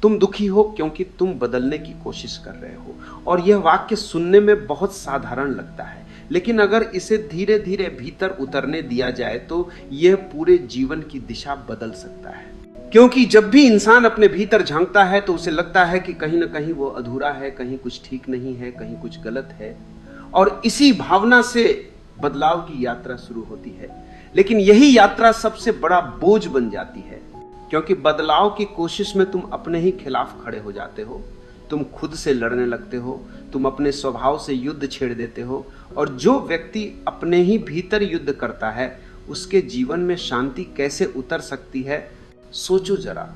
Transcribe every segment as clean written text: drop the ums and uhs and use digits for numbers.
तुम दुखी हो क्योंकि तुम बदलने की कोशिश कर रहे हो। और यह वाक्य सुनने में बहुत साधारण लगता है, लेकिन अगर इसे धीरे धीरे भीतर उतरने दिया जाए तो यह पूरे जीवन की दिशा बदल सकता है। क्योंकि जब भी इंसान अपने भीतर झांकता है तो उसे लगता है कि कहीं ना कहीं वो अधूरा है, कहीं कुछ ठीक नहीं है, कहीं कुछ गलत है, और इसी भावना से बदलाव की यात्रा शुरू होती है। लेकिन यही यात्रा सबसे बड़ा बोझ बन जाती है, क्योंकि बदलाव की कोशिश में तुम अपने ही खिलाफ खड़े हो जाते हो, तुम खुद से लड़ने लगते हो, तुम अपने स्वभाव से युद्ध छेड़ देते हो। और जो व्यक्ति अपने ही भीतर युद्ध करता है उसके जीवन में शांति कैसे उतर सकती है, सोचो जरा।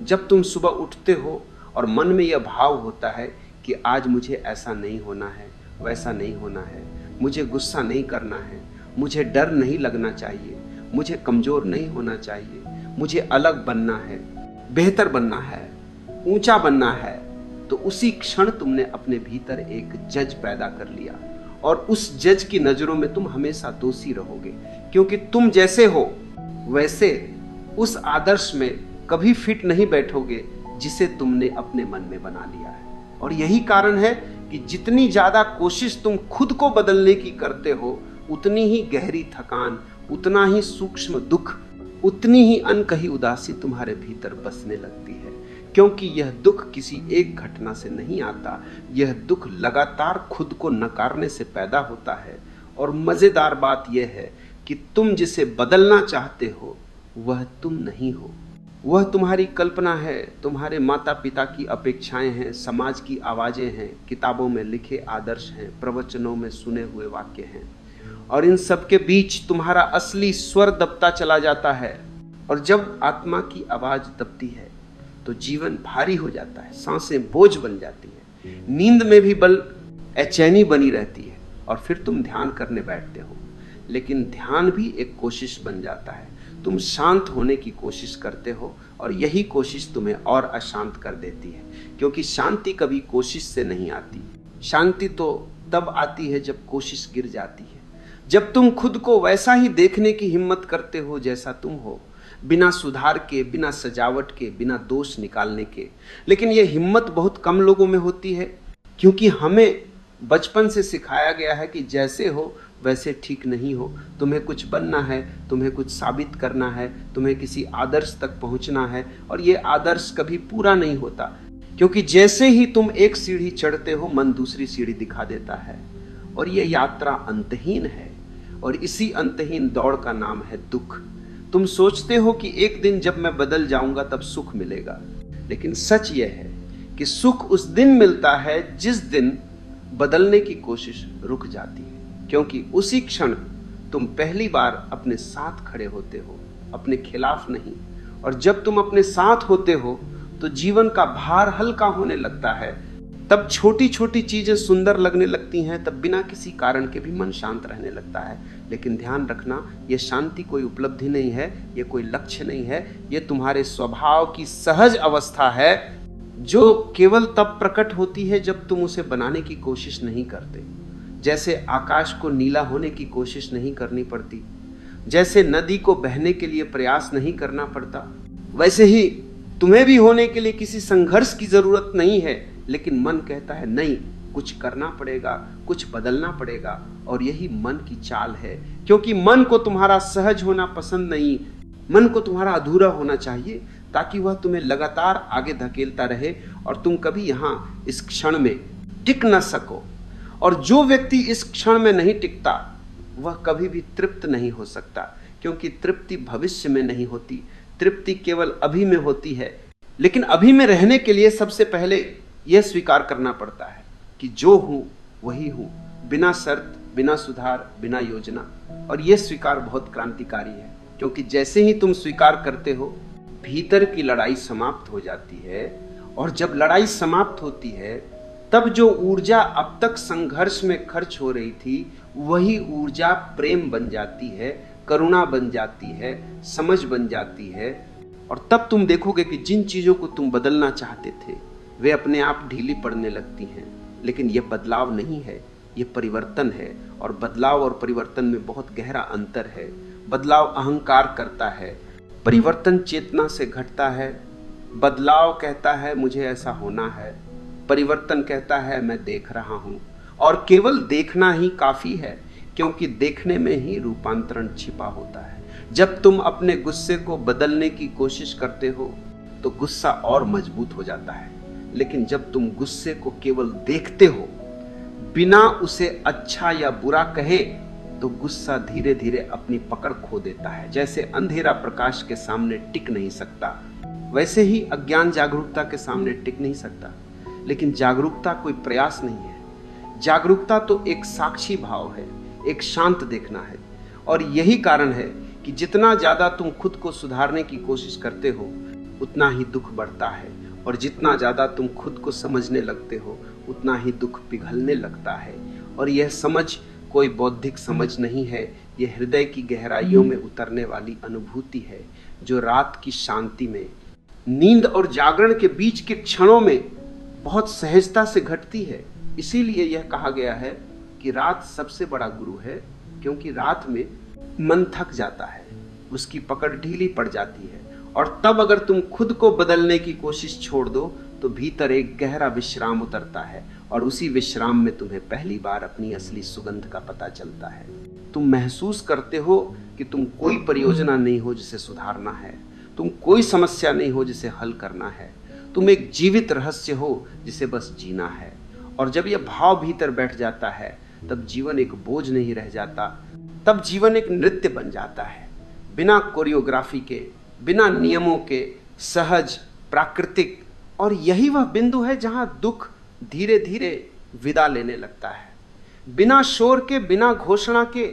जब तुम सुबह उठते हो और मन में यह भाव होता है कि आज मुझे ऐसा नहीं होना है, वैसा नहीं होना है, मुझे गुस्सा नहीं करना है, मुझे डर नहीं लगना चाहिए, मुझे कमजोर नहीं होना चाहिए, मुझे अलग बनना है, बेहतर बनना है, ऊंचा बनना है, तो उसी क्षण तुमने अपने भीतर एक जज पैदा कर लिया। और उस जज की नजरों में तुम हमेशा दोषी रहोगे, क्योंकि तुम जैसे हो वैसे उस आदर्श में कभी फिट नहीं बैठोगे जिसे तुमने अपने मन में बना लिया है। और यही कारण है कि जितनी ज्यादा कोशिश तुम खुद को बदलने की करते हो, उतनी ही गहरी थकान, उतना ही सूक्ष्म दुख, उतनी ही अनकही उदासी तुम्हारे भीतर बसने लगती है। क्योंकि यह दुख किसी एक घटना से नहीं आता, यह दुख लगातार खुद को नकारने से पैदा होता है। और मजेदार बात यह है कि तुम जिसे बदलना चाहते हो वह तुम नहीं हो, वह तुम्हारी कल्पना है, तुम्हारे माता पिता की अपेक्षाएं हैं, समाज की आवाजें हैं, किताबों में लिखे आदर्श हैं, प्रवचनों में सुने हुए वाक्य हैं। और इन सब के बीच तुम्हारा असली स्वर दबता चला जाता है। और जब आत्मा की आवाज दबती है तो जीवन भारी हो जाता है, सांसें बोझ बन जाती है, नींद में भी बेचैनी बनी रहती है, और फिर तुम ध्यान करने बैठते हो। लेकिन ध्यान भी एक कोशिश बन जाता है, तुम शांत होने की कोशिश करते हो, और यही कोशिश तुम्हें और अशांत कर देती है। क्योंकि शांति कभी कोशिश से नहीं आती, शांति तो तब आती है जब कोशिश गिर जाती है, जब तुम खुद को वैसा ही देखने की हिम्मत करते हो जैसा तुम हो, बिना सुधार के, बिना सजावट के, बिना दोष निकालने के। लेकिन यह हिम्मत बहुत कम लोगों में होती है, क्योंकि हमें बचपन से सिखाया गया है कि जैसे हो वैसे ठीक नहीं हो, तुम्हें कुछ बनना है, तुम्हें कुछ साबित करना है, तुम्हें किसी आदर्श तक पहुंचना है। और ये आदर्श कभी पूरा नहीं होता, क्योंकि जैसे ही तुम एक सीढ़ी चढ़ते हो मन दूसरी सीढ़ी दिखा देता है। और ये यात्रा अंतहीन है, और इसी अंतहीन दौड़ का नाम है दुख। तुम सोचते हो कि एक दिन जब मैं बदल जाऊंगा तब सुख मिलेगा, लेकिन सच यह है कि सुख उस दिन मिलता है जिस दिन बदलने की कोशिश रुक जाती है। क्योंकि उसी क्षण तुम पहली बार अपने साथ खड़े होते हो, अपने खिलाफ नहीं। और जब तुम अपने साथ होते हो तो जीवन का भार हल्का होने लगता है। तब छोटी छोटी चीजें सुंदर लगने लगती हैं, तब बिना किसी कारण के भी मन शांत रहने लगता है। लेकिन ध्यान रखना, यह शांति कोई उपलब्धि नहीं है, यह कोई लक्ष्य नहीं है, यह तुम्हारे स्वभाव की सहज अवस्था है, जो केवल तब प्रकट होती है जब तुम उसे बनाने की कोशिश नहीं करते। जैसे आकाश को नीला होने की कोशिश नहीं करनी पड़ती, जैसे नदी को बहने के लिए प्रयास नहीं करना पड़ता, वैसे ही तुम्हें भी होने के लिए किसी संघर्ष की जरूरत नहीं है। लेकिन मन कहता है नहीं, कुछ करना पड़ेगा, कुछ बदलना पड़ेगा। और यही मन की चाल है, क्योंकि मन को तुम्हारा सहज होना पसंद नहीं, मन को तुम्हारा अधूरा होना चाहिए, ताकि वह तुम्हें लगातार आगे धकेलता रहे और तुम कभी यहाँ इस क्षण में टिक न सको। और जो व्यक्ति इस क्षण में नहीं टिकता वह कभी भी तृप्त नहीं हो सकता, क्योंकि तृप्ति भविष्य में नहीं होती, तृप्ति केवल अभी में होती है। लेकिन अभी में रहने के लिए सबसे पहले यह स्वीकार करना पड़ता है कि जो हूं वही हूं, बिना शर्त, बिना सुधार, बिना योजना। और यह स्वीकार बहुत क्रांतिकारी है, क्योंकि जैसे ही तुम स्वीकार करते हो भीतर की लड़ाई समाप्त हो जाती है। और जब लड़ाई समाप्त होती है तब जो ऊर्जा अब तक संघर्ष में खर्च हो रही थी वही ऊर्जा प्रेम बन जाती है, करुणा बन जाती है, समझ बन जाती है। और तब तुम देखोगे कि जिन चीजों को तुम बदलना चाहते थे वे अपने आप ढीली पड़ने लगती हैं। लेकिन यह बदलाव नहीं है, यह परिवर्तन है। और बदलाव और परिवर्तन में बहुत गहरा अंतर है। बदलाव अहंकार करता है, परिवर्तन चेतना से घटता है, बदलाव कहता है मुझे ऐसा होना है, परिवर्तन कहता है मैं देख रहा हूं, और केवल देखना ही काफी है, क्योंकि देखने में ही रूपांतरण छिपा होता है। जब तुम अपने गुस्से को बदलने की कोशिश करते हो तो गुस्सा और मजबूत हो जाता है, लेकिन जब तुम गुस्से को केवल देखते हो बिना उसे अच्छा या बुरा कहे, तो गुस्सा धीरे धीरे अपनी पकड़ खो देता है। जैसे अंधेरा प्रकाश के सामने टिक नहीं सकता, वैसे ही अज्ञान जागरूकता के सामने टिक नहीं सकता। लेकिन जागरूकता कोई प्रयास नहीं है, जागरूकता तो एक साक्षी भाव है, एक शांत देखना है। और यही कारण है कि जितना ज्यादा तुम खुद को सुधारने की कोशिश करते हो उतना ही दुख बढ़ता है, और जितना ज्यादा तुम खुद को समझने लगते हो उतना ही दुख पिघलने लगता है। और यह समझ कोई बौद्धिक समझ नहीं है, यह हृदय की गहराइयों में उतरने वाली अनुभूति है, जो रात की शांति में, नींद और जागरण के बीच के क्षणों में बहुत सहजता से घटती है। इसीलिए यह कहा गया है कि रात सबसे बड़ा गुरु है, क्योंकि रात में मन थक जाता है, उसकी पकड़ ढीली पड़ जाती है, और तब अगर तुम खुद को बदलने की कोशिश छोड़ दो तो भीतर एक गहरा विश्राम उतरता है, और उसी विश्राम में तुम्हें पहली बार अपनी असली सुगंध का पता चलता है। तुम महसूस करते हो कि तुम कोई परियोजना नहीं हो जिसे सुधारना है, तुम कोई समस्या नहीं हो जिसे हल करना है, तुम एक जीवित रहस्य हो जिसे बस जीना है। और जब यह भाव भीतर बैठ जाता है तब जीवन एक बोझ नहीं रह जाता, तब जीवन एक नृत्य बन जाता है, बिना कोरियोग्राफी के, बिना नियमों के, सहज, प्राकृतिक। और यही वह बिंदु है जहां दुख धीरे धीरे विदा लेने लगता है, बिना शोर के, बिना घोषणा के,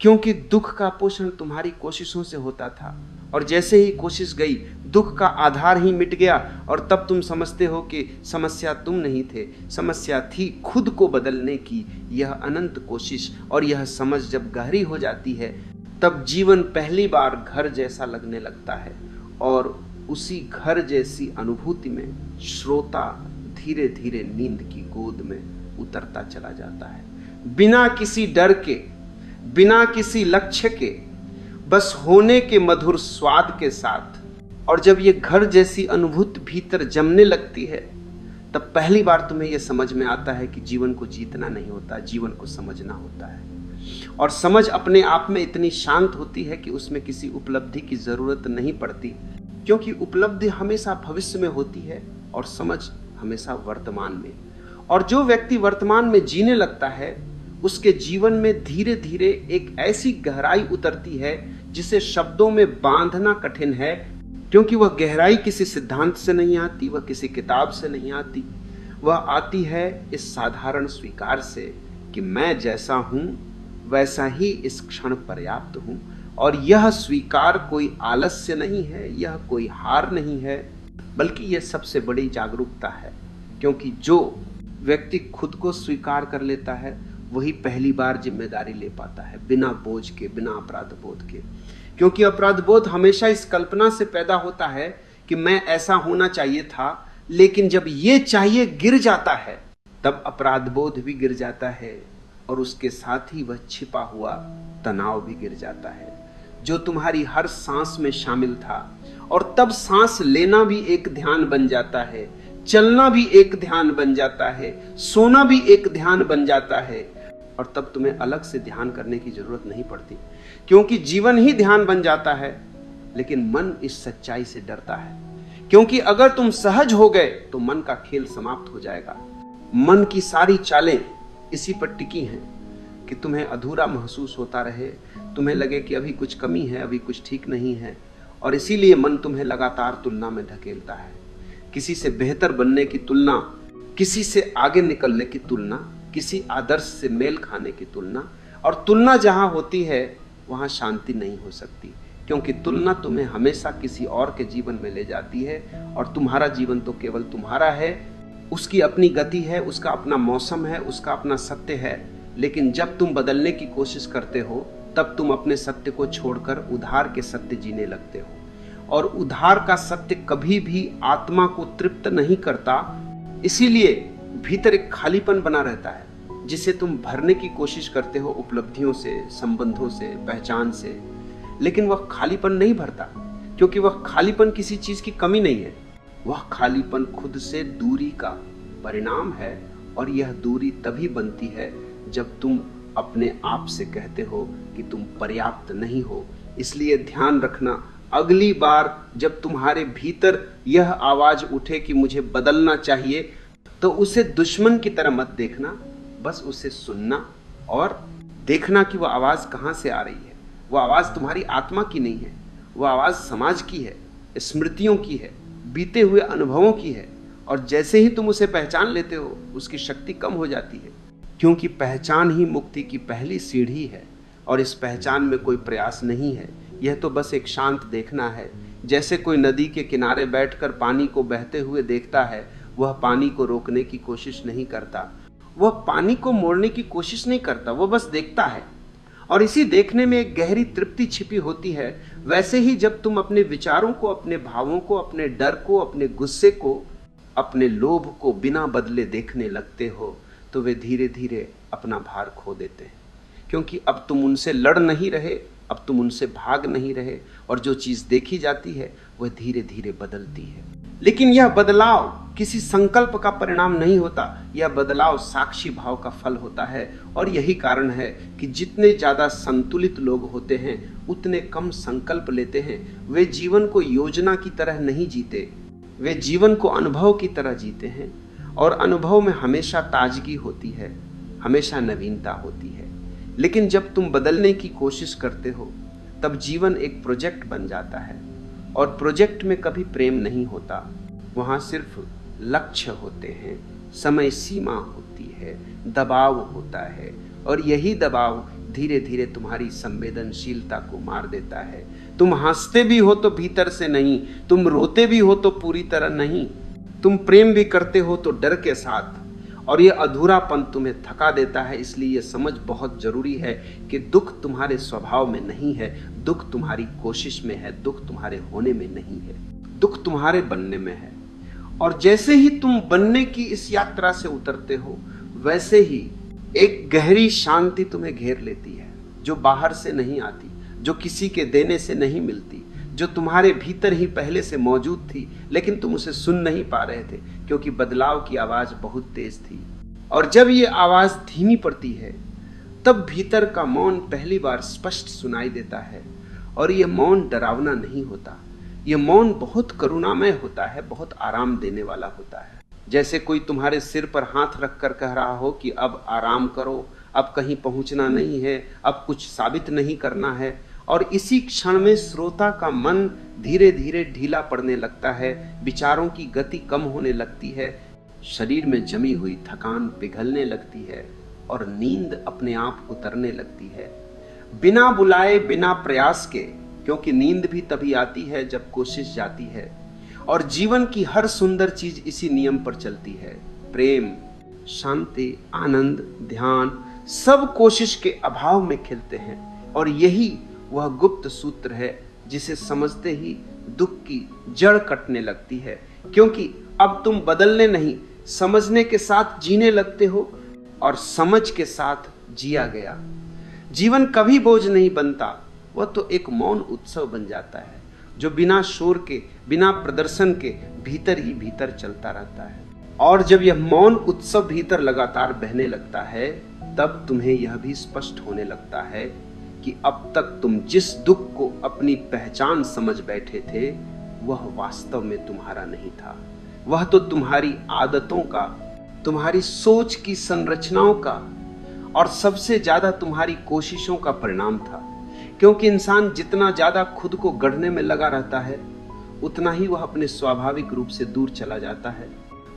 क्योंकि दुख का पोषण तुम्हारी कोशिशों से होता था, और जैसे ही कोशिश गई दुख का आधार ही मिट गया, और तब तुम समझते हो कि समस्या तुम नहीं थे, समस्या थी खुद को बदलने की यह अनंत कोशिश। और यह समझ जब गहरी हो जाती है तब जीवन पहली बार घर जैसा लगने लगता है, और उसी घर जैसी अनुभूति में श्रोता धीरे धीरे नींद की गोद में उतरता चला जाता है, बिना किसी डर के, बिना किसी लक्ष्य के, बस होने के मधुर स्वाद के साथ। और जब ये घर जैसी अनुभूति भीतर जमने लगती है तब पहली बार तुम्हें यह समझ में आता है कि जीवन को जीतना नहीं होता, जीवन को समझना होता है। और समझ अपने आप में इतनी शांत होती है कि उसमें किसी उपलब्धि की जरूरत नहीं पड़ती, क्योंकि उपलब्धि हमेशा भविष्य में होती है और समझ हमेशा वर्तमान में। और जो व्यक्ति वर्तमान में जीने लगता है उसके जीवन में धीरे धीरे एक ऐसी गहराई उतरती है जिसे शब्दों में बांधना कठिन है, क्योंकि वह गहराई किसी सिद्धांत से नहीं आती, वह किसी किताब से नहीं आती, वह आती है इस साधारण स्वीकार से कि मैं जैसा हूं वैसा ही इस क्षण पर्याप्त हूं। और यह स्वीकार कोई आलस्य नहीं है, यह कोई हार नहीं है, बल्कि यह सबसे बड़ी जागरूकता है। क्योंकि जो व्यक्ति खुद को स्वीकार कर लेता है वही पहली बार जिम्मेदारी ले पाता है, बिना बोझ के, बिना अपराध बोध के। क्योंकि अपराध बोध हमेशा इस कल्पना से पैदा होता है कि मैं ऐसा होना चाहिए था, लेकिन जब ये चाहिए गिर जाता है तब अपराध बोध भी गिर जाता है, और उसके साथ ही वह छिपा हुआ तनाव भी गिर जाता है जो तुम्हारी हर सांस में शामिल था। और तब सांस लेना भी एक ध्यान बन जाता है, चलना भी एक ध्यान बन जाता है, सोना भी एक ध्यान बन जाता है। और तब तुम्हें अलग से ध्यान करने की जरूरत नहीं पड़ती, क्योंकि जीवन ही ध्यान बन जाता है। लेकिन मन इस सच्चाई से डरता है, क्योंकि अगर तुम सहज हो गए तो मन का खेल समाप्त हो जाएगा। मन की सारी चालें इसी पर टिकी हैं कि तुम्हें अधूरा महसूस होता रहे, तुम्हें लगे कि अभी कुछ कमी है, अभी कुछ ठीक नहीं है। और इसीलिए मन तुम्हें लगातार तुलना में धकेलता है, किसी से बेहतर बनने की तुलना, किसी से आगे निकलने की तुलना, किसी आदर्श से मेल खाने की तुलना। और तुलना जहां होती है वहां शांति नहीं हो सकती, क्योंकि तुलना तुम्हें हमेशा किसी और के जीवन में ले जाती है, और तुम्हारा जीवन तो केवल तुम्हारा है, उसकी अपनी गति है, उसका अपना मौसम है, उसका अपना सत्य है। लेकिन जब तुम बदलने की कोशिश करते हो तब तुम अपने सत्य को छोड़कर उधार के सत्य जीने लगते हो, और उधार का सत्य कभी भी आत्मा को तृप्त नहीं करता। इसीलिए भीतर एक खालीपन बना रहता है जिसे तुम भरने की कोशिश करते हो उपलब्धियों से, संबंधों से, पहचान से, लेकिन वह खालीपन नहीं भरता, क्योंकि वह खालीपन किसी चीज की कमी नहीं है, वह खालीपन खुद से दूरी का परिणाम है, और यह दूरी तभी बनती है जब तुम अपने आप से कहते हो कि तुम पर्याप्त नहीं हो। इसलिए ध्यान रखना, अगली बार जब तुम्हारे भीतर यह आवाज उठे कि मुझे बदलना चाहिए, तो उसे दुश्मन की तरह मत देखना, बस उसे सुनना और देखना कि वह आवाज कहां से आ रही है। वह आवाज तुम्हारी आत्मा की नहीं है, वह आवाज समाज की है, स्मृतियों की है, बीते हुए अनुभवों की है। और जैसे ही तुम उसे पहचान लेते हो, उसकी शक्ति कम हो जाती है, क्योंकि पहचान ही मुक्ति की पहली सीढ़ी है। और इस पहचान में कोई प्रयास नहीं है, यह तो बस एक शांत देखना है। जैसे कोई नदी के किनारे बैठकर पानी को बहते हुए देखता है, वह पानी को रोकने की कोशिश नहीं करता, वह पानी को मोड़ने की कोशिश नहीं करता, वह बस देखता है। और इसी देखने में एक गहरी तृप्ति छिपी होती है। वैसे ही जब तुम अपने विचारों को, अपने भावों को, अपने डर को, अपने गुस्से को, अपने लोभ को बिना बदले देखने लगते हो, तो वे धीरे धीरे अपना भार खो देते हैं। क्योंकि अब तुम उनसे लड़ नहीं रहे, अब तुम उनसे भाग नहीं रहे, और जो चीज देखी जाती है वह धीरे धीरे बदलती है। लेकिन यह बदलाव किसी संकल्प का परिणाम नहीं होता, यह बदलाव साक्षी भाव का फल होता है। और यही कारण है कि जितने ज्यादा संतुलित लोग होते हैं, उतने कम संकल्प लेते हैं। वे जीवन को योजना की तरह नहीं जीते, वे जीवन को अनुभव की तरह जीते हैं। और अनुभव में हमेशा ताजगी होती है, हमेशा नवीनता होती है। लेकिन जब तुम बदलने की कोशिश करते हो, तब जीवन एक प्रोजेक्ट बन जाता है। और प्रोजेक्ट में कभी प्रेम नहीं होता, वहाँ सिर्फ लक्ष्य होते हैं, समय सीमा होती है, दबाव होता है। और यही दबाव धीरे धीरे तुम्हारी संवेदनशीलता को मार देता है। तुम हंसते भी हो तो भीतर से नहीं, तुम रोते भी हो तो पूरी तरह नहीं, तुम प्रेम भी करते हो तो डर के साथ। और ये अधूरापन तुम्हें थका देता है। इसलिए ये समझ बहुत जरूरी है कि दुख तुम्हारे स्वभाव में नहीं है, दुख तुम्हारी कोशिश में है, दुख तुम्हारे होने में नहीं है, दुख तुम्हारे बनने में है। और जैसे ही तुम बनने की इस यात्रा से उतरते हो, वैसे ही एक गहरी शांति तुम्हें घेर लेती है, जो बाहर से नहीं आती, जो किसी के देने से नहीं मिलती, जो तुम्हारे भीतर ही पहले से मौजूद थी, लेकिन तुम उसे सुन नहीं पा रहे थे, क्योंकि बदलाव की आवाज बहुत तेज थी। और जब ये आवाज धीमी पड़ती है, तब भीतर का मौन पहली बार स्पष्ट सुनाई देता है। और ये मौन डरावना नहीं होता, ये मौन बहुत करुणामय होता है, बहुत आराम देने वाला होता है। जैसे कोई तुम्हारे सिर पर हाथ रखकर कह रहा हो कि अब आराम करो, अब कहीं पहुंचना नहीं है, अब कुछ साबित नहीं करना है। और इसी क्षण में श्रोता का मन धीरे धीरे ढीला पड़ने लगता है, विचारों की गति कम होने लगती है, शरीर में जमी हुई थकान पिघलने लगती है, और नींद अपने आप उतरने लगती है, बिना बुलाए, बिना प्रयास के। क्योंकि नींद भी तभी आती है जब कोशिश जाती है। और जीवन की हर सुंदर चीज इसी नियम पर चलती है। प्रेम, शांति, आनंद, ध्यान, सब कोशिश के अभाव में खिलते हैं। और यही वह गुप्त सूत्र है जिसे समझते ही दुख की जड़ कटने लगती है। क्योंकि अब तुम बदलने नहीं, समझने के साथ जीने लगते हो, और समझ के साथ जिया गया। जीवन कभी बोझ नहीं बनता, वह तो एक मौन उत्सव बन जाता है, जो बिना शोर के, बिना प्रदर्शन के भीतर ही भीतर चलता रहता है। और जब यह मौन उत्सव भीतर लगातार बहने लगता है, तब तुम्हें यह भी स्पष्ट होने लगता है कि अब तक तुम जिस दुख को अपनी पहचान समझ बैठे थे, वह वास्तव में तुम्हारा नहीं था। वह तो तुम्हारी आदतों का, तुम्हारी सोच की संरचनाओं का, और सबसे ज्यादा तुम्हारी कोशिशों का परिणाम था। क्योंकि इंसान जितना ज्यादा खुद को गढ़ने में लगा रहता है, उतना ही वह अपने स्वाभाविक रूप से दूर चला जाता है।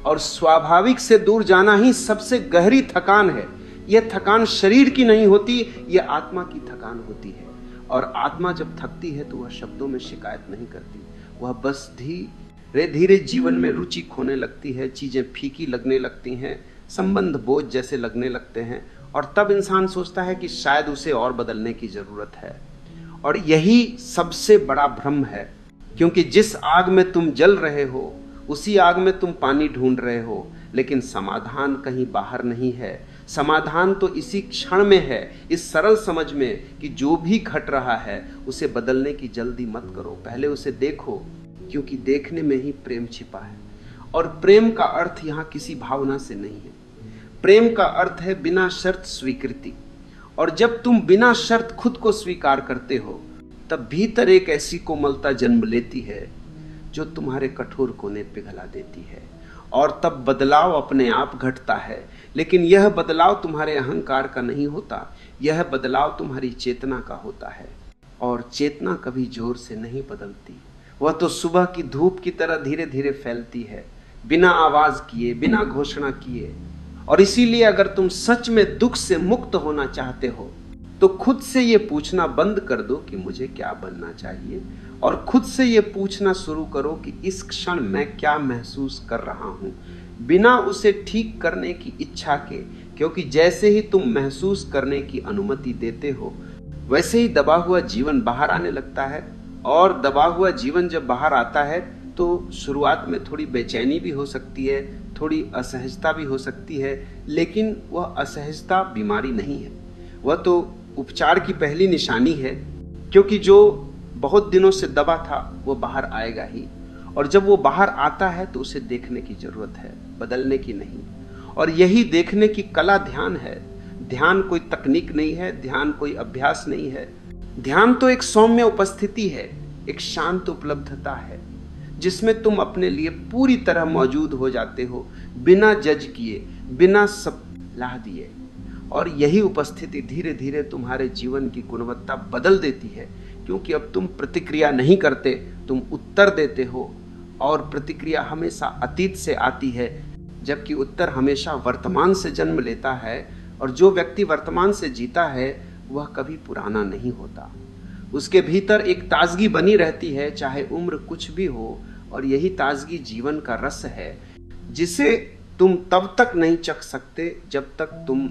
और स्वाभाविक से दूर जाना ही सबसे गहरी थकान है। यह थकान शरीर की नहीं होती, यह आत्मा की थकान होती है। और आत्मा जब थकती है तो वह शब्दों में शिकायत नहीं करती, वह बस धीरे धीरे जीवन में रुचि खोने लगती है, चीजें फीकी लगने लगती हैं, संबंध बोझ जैसे लगने लगते हैं। और तब इंसान सोचता है कि शायद उसे और बदलने की जरूरत है। और यही सबसे बड़ा भ्रम है, क्योंकि जिस आग में तुम जल रहे हो, उसी आग में तुम पानी ढूंढ रहे हो। लेकिन समाधान कहीं बाहर नहीं है, समाधान तो इसी क्षण में है, इस सरल समझ में कि जो भी घट रहा है उसे बदलने की जल्दी मत करो। पहले उसे देखो क्योंकि देखने में ही प्रेम छिपा है। और प्रेम का अर्थ यहाँ किसी भावना से नहीं है। प्रेम का अर्थ है बिना शर्त स्वीकृति। और जब तुम बिना शर्त खुद को स्वीकार करते हो, तब भीतर एक ऐसी कोमलता जन्म लेती है जो तुम्हारे कठोर कोने पिघला देती है। और तब बदलाव अपने आप घटता है। लेकिन यह बदलाव तुम्हारे अहंकार का नहीं होता, यह बदलाव तुम्हारी चेतना का होता है। और चेतना कभी जोर से नहीं बदलती, वह तो सुबह की धूप की तरह धीरे धीरे फैलती है, बिना आवाज किए, बिना घोषणा किए। और इसीलिए अगर तुम सच में दुख से मुक्त होना चाहते हो, तो खुद से ये पूछना बंद कर दो कि मुझे क्या बनना चाहिए, और खुद से ये पूछना शुरू करो कि इस क्षण मैं क्या महसूस कर रहा हूं, बिना उसे ठीक करने की इच्छा के। क्योंकि जैसे ही तुम महसूस करने की अनुमति देते हो, वैसे ही दबा हुआ जीवन बाहर आने लगता है। और दबा हुआ जीवन जब बाहर आता है तो शुरुआत में थोड़ी बेचैनी भी हो सकती है, थोड़ी असहजता भी हो सकती है, लेकिन वह असहजता बीमारी नहीं है, वह तो उपचार की पहली निशानी है। क्योंकि जो बहुत दिनों से दबा था वो बाहर आएगा ही। और जब वो बाहर आता है तो उसे देखने की जरूरत है, बदलने की नहीं। और यही देखने की कला ध्यान है। ध्यान कोई तकनीक नहीं है, ध्यान कोई अभ्यास नहीं है। ध्यान तो एक सौम्य उपस्थिति है, एक शांत उपलब्धता है, जिसमें तुम अपने लिए पूरी तरह मौजूद हो जाते हो, बिना जज किए, बिना सलाह दिए। और यही उपस्थिति धीरे धीरे तुम्हारे जीवन की गुणवत्ता बदल देती है। क्योंकि अब तुम प्रतिक्रिया नहीं करते, तुम उत्तर देते हो। और प्रतिक्रिया हमेशा अतीत से आती है, जबकि उत्तर हमेशा वर्तमान से जन्म लेता है। और जो व्यक्ति वर्तमान से जीता है वह कभी पुराना नहीं होता, उसके भीतर एक ताजगी बनी रहती है, चाहे उम्र कुछ भी हो। और यही ताजगी जीवन का रस है, जिसे तुम तब तक नहीं चख सकते जब तक तुम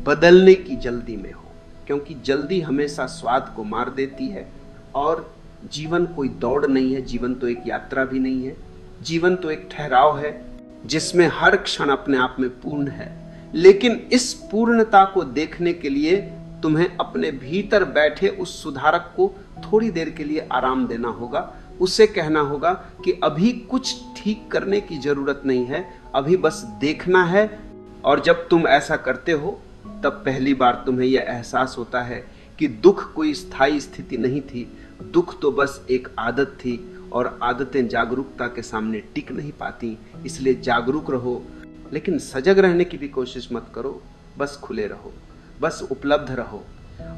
बदलने की जल्दी में हो। क्योंकि जल्दी हमेशा स्वाद को मार देती है। और जीवन कोई दौड़ नहीं है, जीवन तो एक यात्रा भी नहीं है, जीवन तो एक ठहराव है जिसमें हर क्षण अपने आप में पूर्ण है। लेकिन इस पूर्णता को देखने के लिए तुम्हें अपने भीतर बैठे उस सुधारक को थोड़ी देर के लिए आराम देना होगा। उसे कहना होगा कि अभी कुछ ठीक करने की जरूरत नहीं है, अभी बस देखना है। और जब तुम ऐसा करते हो, तब पहली बार तुम्हें यह एहसास होता है कि दुख कोई स्थायी स्थिति नहीं थी, दुख तो बस एक आदत थी। और आदतें जागरूकता के सामने टिक नहीं पाती। इसलिए जागरूक रहो, लेकिन सजग रहने की भी कोशिश मत करो, बस खुले रहो, बस उपलब्ध रहो।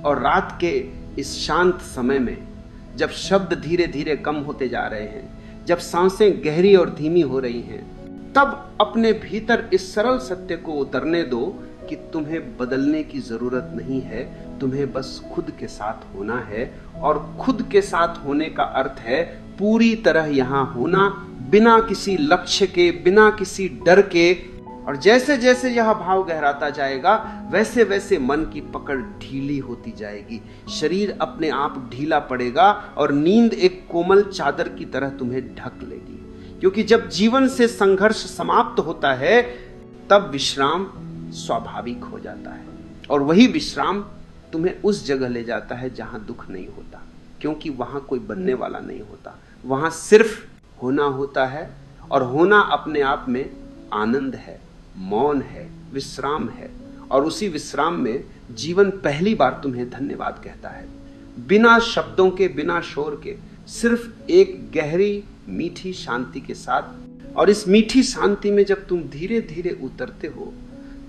और रात के इस शांत समय में, जब शब्द धीरे धीरे कम होते जा रहे हैं, जब सांसें गहरी और धीमी हो रही हैं, तब अपने भीतर इस सरल सत्य को उतरने दो कि तुम्हें बदलने की जरूरत नहीं है, तुम्हें बस खुद के साथ होना है। और खुद के साथ होने का अर्थ है पूरी तरह यहाँ होना, बिना किसी लक्ष्य के, बिना किसी डर के। और जैसे जैसे यह भाव गहराता जाएगा, वैसे वैसे मन की पकड़ ढीली होती जाएगी, शरीर अपने आप ढीला पड़ेगा और नींद एक कोमल चादर की तरह तुम्हें ढक लेगी। क्योंकि जब जीवन से संघर्ष समाप्त होता है, तब विश्राम स्वाभाविक हो जाता है। और वही विश्राम तुम्हें उस जगह ले जाता है जहां दुख नहीं होता। क्योंकि वहां कोई बनने वाला नहीं होता, वहां सिर्फ होना होता है। और होना अपने आप में आनंद है, मौन है, विश्राम है। और उसी विश्राम में जीवन पहली बार तुम्हें धन्यवाद कहता है, बिना शब्दों के, बिना शोर के, सिर्फ एक गहरी मीठी शांति के साथ। और इस मीठी शांति में जब तुम धीरे धीरे उतरते हो,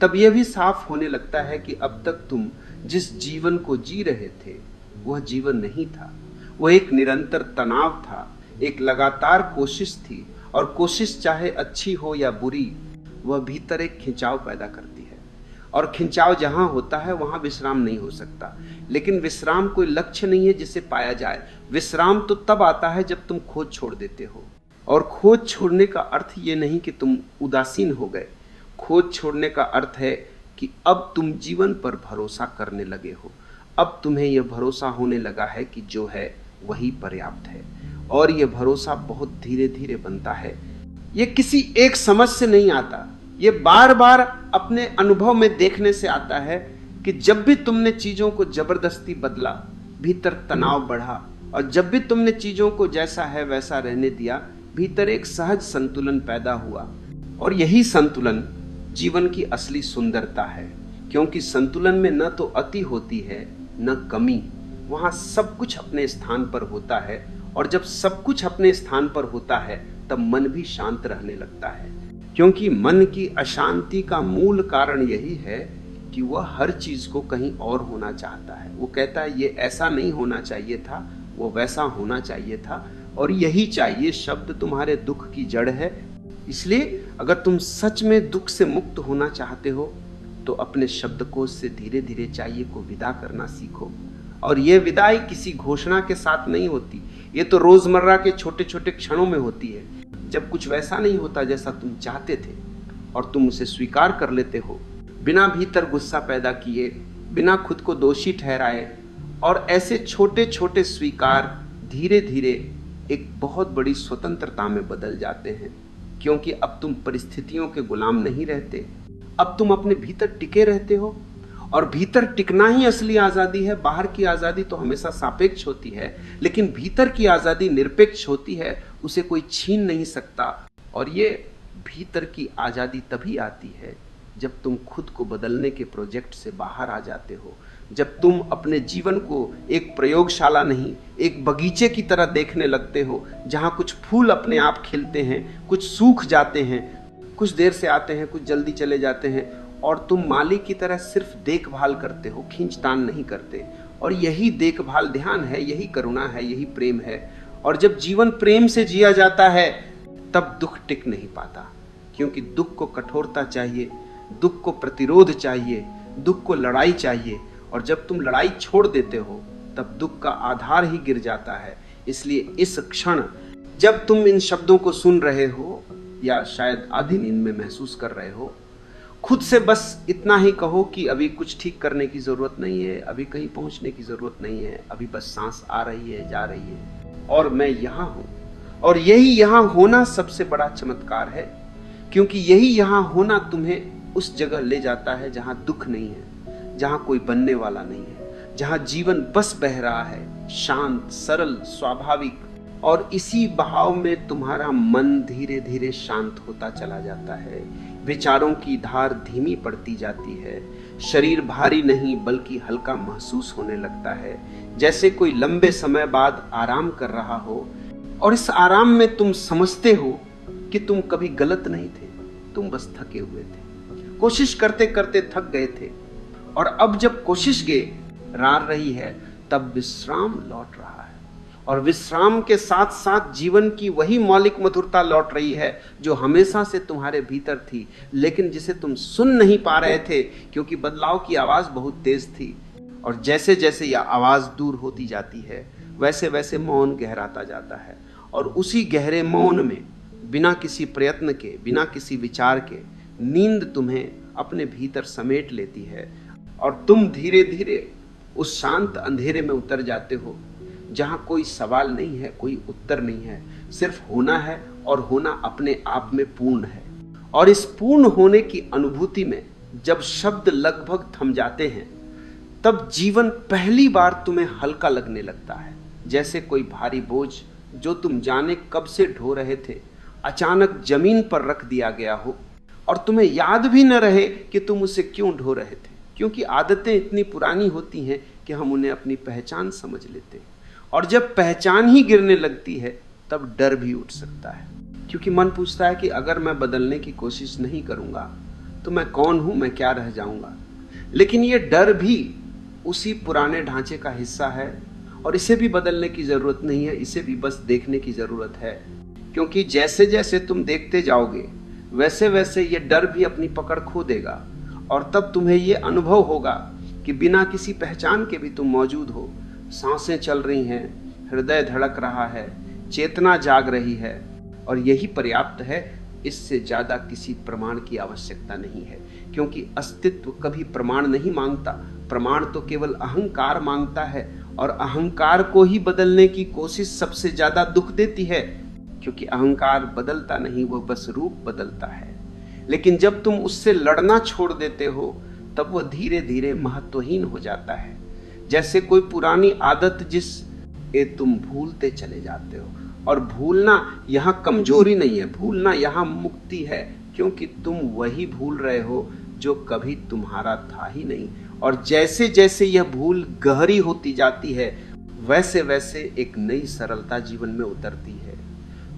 तब यह भी साफ होने लगता है कि अब तक तुम जिस जीवन को जी रहे थे वह जीवन नहीं था, वह एक निरंतर तनाव था, एक लगातार कोशिश थी। और कोशिश चाहे अच्छी हो या बुरी, वह भीतर एक खिंचाव पैदा करती है। और खिंचाव जहां होता है वहां विश्राम नहीं हो सकता। लेकिन विश्राम कोई लक्ष्य नहीं है जिसे पाया जाए। विश्राम तो तब आता है जब तुम खोज छोड़ देते हो। और खोज छोड़ने का अर्थ ये नहीं कि तुम उदासीन हो गए। खोज छोड़ने का अर्थ है कि अब तुम जीवन पर भरोसा करने लगे हो। अब तुम्हें यह भरोसा होने लगा है कि जो है वही पर्याप्त है। और यह भरोसा बहुत धीरे धीरे बनता है। ये किसी एक समझ से नहीं आता, ये बार बार अपने अनुभव में देखने से आता है कि जब भी तुमने चीजों को जबरदस्ती बदला, भीतर तनाव बढ़ा, और जब भी तुमने चीजों को जैसा है वैसा रहने दिया, भीतर एक सहज संतुलन पैदा हुआ। और यही संतुलन जीवन की असली सुंदरता है, क्योंकि संतुलन में न तो अति होती है न कमी। वहां सब कुछ अपने स्थान पर होता है, और जब सब कुछ अपने स्थान पर होता है तब मन भी शांत रहने लगता है। क्योंकि मन की अशांति का मूल कारण यही है कि वह हर चीज को कहीं और होना चाहता है। वो कहता है ये ऐसा नहीं होना चाहिए था, वो वैसा होना चाहिए था, और यही चाहिए शब्द तुम्हारे दुख की जड़ है। इसलिए अगर तुम सच में दुख से मुक्त होना चाहते हो तो अपने शब्दकोश से धीरे धीरे चाहिए को विदा करना सीखो। और ये विदाई किसी घोषणा के साथ नहीं होती, ये तो रोजमर्रा के छोटे छोटे क्षणों में होती है। जब कुछ वैसा नहीं होता जैसा तुम चाहते थे और तुम उसे स्वीकार कर लेते हो, बिना भीतर गुस्सा पैदा किए, बिना खुद को दोषी ठहराए, और ऐसे छोटे छोटे स्वीकार धीरे धीरे एक बहुत बड़ी स्वतंत्रता में बदल जाते हैं। क्योंकि अब तुम परिस्थितियों के गुलाम नहीं रहते, अब तुम अपने भीतर टिके रहते हो। और भीतर टिकना ही असली आजादी है। बाहर की आजादी तो हमेशा सापेक्ष होती है, लेकिन भीतर की आजादी निरपेक्ष होती है, उसे कोई छीन नहीं सकता। और ये भीतर की आजादी तभी आती है जब तुम खुद को बदलने के प्रोजेक्ट से बाहर आ जाते हो, जब तुम अपने जीवन को एक प्रयोगशाला नहीं, एक बगीचे की तरह देखने लगते हो, जहां कुछ फूल अपने आप खिलते हैं, कुछ सूख जाते हैं, कुछ देर से आते हैं, कुछ जल्दी चले जाते हैं, और तुम माली की तरह सिर्फ देखभाल करते हो, खींचतान नहीं करते। और यही देखभाल ध्यान है, यही करुणा है, यही प्रेम है। और जब जीवन प्रेम से जिया जाता है तब दुख टिक नहीं पाता, क्योंकि दुख को कठोरता चाहिए, दुख को प्रतिरोध चाहिए, दुख को लड़ाई चाहिए। और जब तुम लड़ाई छोड़ देते हो तब दुख का आधार ही गिर जाता है। इसलिए इस क्षण जब तुम इन शब्दों को सुन रहे हो या शायद आधी नींद में महसूस कर रहे हो, खुद से बस इतना ही कहो कि अभी कुछ ठीक करने की जरूरत नहीं है, अभी कहीं पहुंचने की जरूरत नहीं है, अभी बस सांस आ रही है, जा रही है, और मैं यहाँ हूं। और यही यहाँ होना सबसे बड़ा चमत्कार है, क्योंकि यही यहाँ होना तुम्हें उस जगह ले जाता है जहां दुख नहीं है, जहां कोई बनने वाला नहीं है, जहां जीवन बस बह रहा है, शांत, सरल, स्वाभाविक। और इसी बहाव में तुम्हारा मन धीरे धीरे शांत होता चला जाता है, विचारों की धार धीमी पड़ती जाती है, शरीर भारी नहीं बल्कि हल्का महसूस होने लगता है, जैसे कोई लंबे समय बाद आराम कर रहा हो। और इस आराम में तुम समझते हो कि तुम कभी गलत नहीं थे, तुम बस थके हुए थे, कोशिश करते करते थक गए थे। और अब जब कोशिश रार रही है तब विश्राम लौट रहा है, और विश्राम के साथ साथ जीवन की वही मौलिक मधुरता लौट रही है जो हमेशा से तुम्हारे भीतर थी, लेकिन जिसे तुम सुन नहीं पा रहे थे क्योंकि बदलाव की आवाज बहुत तेज थी। और जैसे जैसे यह आवाज दूर होती जाती है वैसे वैसे मौन गहराता जाता है, और उसी गहरे मौन में बिना किसी प्रयत्न के, बिना किसी विचार के, नींद तुम्हें अपने भीतर समेट लेती है, और तुम धीरे धीरे उस शांत अंधेरे में उतर जाते हो जहां कोई सवाल नहीं है, कोई उत्तर नहीं है, सिर्फ होना है, और होना अपने आप में पूर्ण है। और इस पूर्ण होने की अनुभूति में जब शब्द लगभग थम जाते हैं तब जीवन पहली बार तुम्हें हल्का लगने लगता है, जैसे कोई भारी बोझ जो तुम जाने कब से ढो रहे थे अचानक जमीन पर रख दिया गया हो, और तुम्हें याद भी न रहे कि तुम उसे क्यों ढो रहे थे, क्योंकि आदतें इतनी पुरानी होती हैं कि हम उन्हें अपनी पहचान समझ लेते हैं। और जब पहचान ही गिरने लगती है तब डर भी उठ सकता है, क्योंकि मन पूछता है कि अगर मैं बदलने की कोशिश नहीं करूंगा तो मैं कौन हूं, मैं क्या रह जाऊंगा। लेकिन ये डर भी उसी पुराने ढांचे का हिस्सा है, और इसे भी बदलने की जरूरत नहीं है, इसे भी बस देखने की जरूरत है। क्योंकि जैसे जैसे तुम देखते जाओगे वैसे वैसे ये डर भी अपनी पकड़ खो देगा, और तब तुम्हें ये अनुभव होगा कि बिना किसी पहचान के भी तुम मौजूद हो, सांसें चल रही हैं, हृदय धड़क रहा है, चेतना जाग रही है, और यही पर्याप्त है। इससे ज्यादा किसी प्रमाण की आवश्यकता नहीं है, क्योंकि अस्तित्व कभी प्रमाण नहीं मांगता, प्रमाण तो केवल अहंकार मांगता है, और अहंकार को ही बदलने की कोशिश सबसे ज्यादा दुख देती है, क्योंकि अहंकार बदलता नहीं, वह बस रूप बदलता है। लेकिन जब तुम उससे लड़ना छोड़ देते हो तब वह धीरे धीरे महत्वहीन हो जाता है, जैसे कोई पुरानी आदत जिस ये तुम भूलते चले जाते हो। और भूलना यहाँ कमजोरी नहीं है, भूलना यहाँ मुक्ति है, क्योंकि तुम वही भूल रहे हो जो कभी तुम्हारा था ही नहीं। और जैसे जैसे यह भूल गहरी होती जाती है, वैसे वैसे एक नई सरलता जीवन में उतरती है।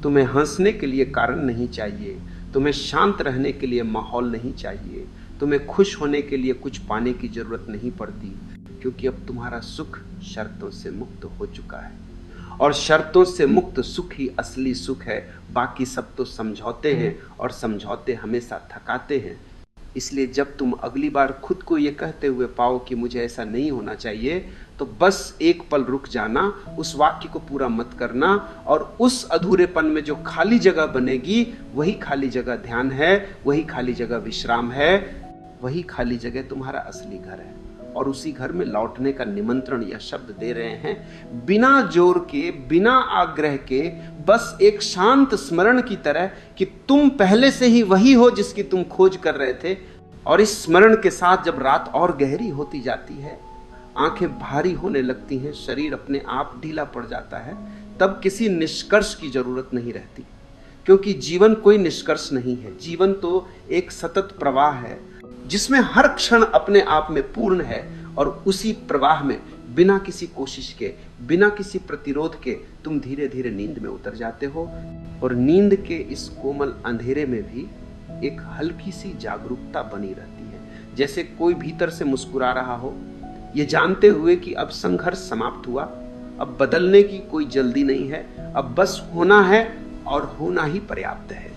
तुम्हें हंसने के लिए कारण नहीं चाहिए, तुम्हें शांत रहने के लिए माहौल नहीं चाहिए, तुम्हें खुश होने के लिए कुछ पाने की जरूरत नहीं पड़ती, क्योंकि अब तुम्हारा सुख शर्तों से मुक्त हो चुका है। और शर्तों से मुक्त सुख ही असली सुख है, बाकी सब तो समझौते हैं, और समझौते हमेशा थकाते हैं। इसलिए जब तुम अगली बार खुद को ये कहते हुए पाओ कि मुझे ऐसा नहीं होना चाहिए, तो बस एक पल रुक जाना, उस वाक्य को पूरा मत करना, और उस अधूरेपन में जो खाली जगह बनेगी, वही खाली जगह ध्यान है, वही खाली जगह विश्राम है, वही खाली जगह तुम्हारा असली घर है। और उसी घर में लौटने का निमंत्रण यह शब्द दे रहे हैं, बिना जोर के, बिना आग्रह के, बस एक शांत स्मरण की तरह कि तुम पहले से ही वही हो जिसकी तुम खोज कर रहे थे। और इस स्मरण के साथ जब रात और गहरी होती जाती है, आंखें भारी होने लगती हैं, शरीर अपने आप ढीला पड़ जाता है, तब किसी निष्कर्ष की जरूरत नहीं रहती, क्योंकि जीवन कोई निष्कर्ष नहीं है। जीवन तो एक सतत प्रवाह है, जिसमें हर क्षण अपने आप में पूर्ण है। और उसी प्रवाह में बिना किसी कोशिश के, बिना किसी प्रतिरोध के, तुम धीरे धीरे नींद में उतर जाते हो। और नींद के इस कोमल अंधेरे में भी एक हल्की सी जागरूकता बनी रहती है, जैसे कोई भीतर से मुस्कुरा रहा हो, ये जानते हुए कि अब संघर्ष समाप्त हुआ, अब बदलने की कोई जल्दी नहीं है, अब बस होना है, और होना ही पर्याप्त है।